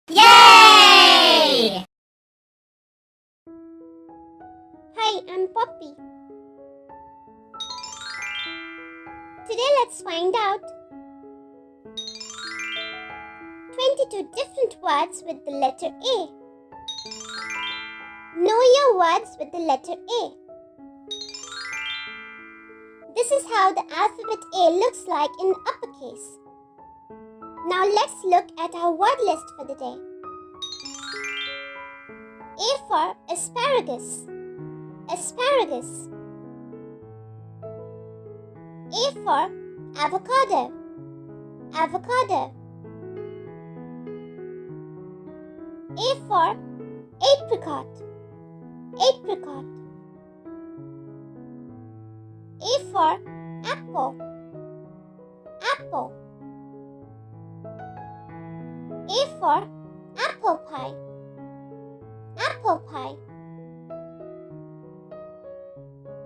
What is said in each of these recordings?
Yay! Hi, I'm Poppy. Today let's find out 22 different words with the letter A. Know your words with the letter A. This is how the alphabet A looks like in uppercase. Now let's look at our word list for the day. A for asparagus. Asparagus. A for avocado. Avocado. A for apricot. Apricot. A for apple. Apple. A for apple pie. Apple pie.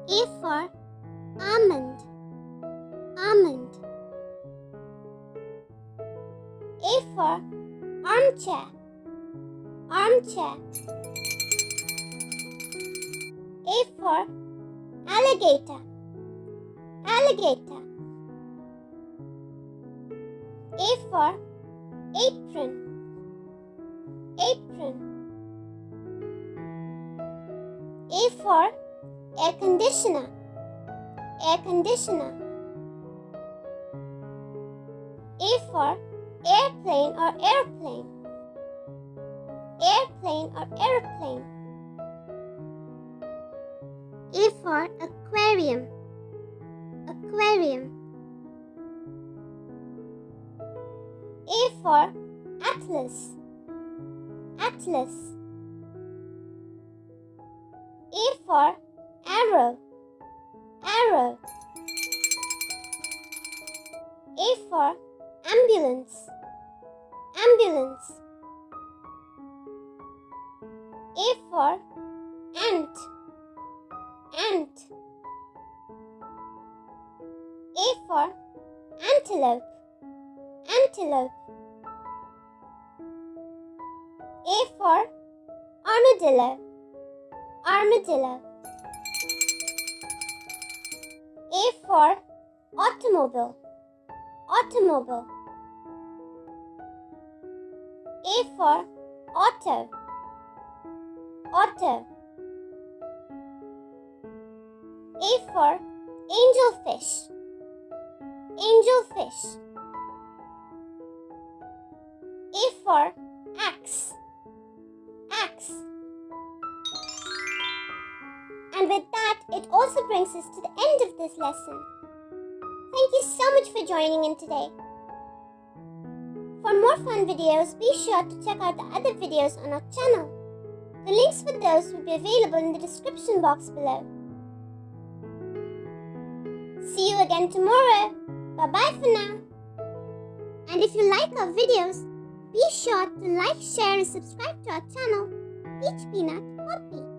A for almond. Almond. A for armchair. Armchair. A for alligator. Alligator. A for apron. Apron. A for air conditioner. Air conditioner. A for airplane or airplane. Airplane or airplane. A for aquarium. Aquarium. A for atlas. Atlas. A for arrow. Arrow. A for ambulance. Ambulance. A for ant. Ant. A for antelope. Antelope. A for armadillo. Armadillo. A for automobile. Automobile. A for auto. Auto. A for angelfish. Angelfish. A for axe. Axe. And with that, it also brings us to the end of this lesson. Thank you so much for joining in today. For more fun videos, be sure to check out the other videos on our channel. The links for those will be available in the description box below. See you again tomorrow. Bye-bye for now. And if you like our videos, be sure to like, share and subscribe to our channel, Peach Peanut Poppy.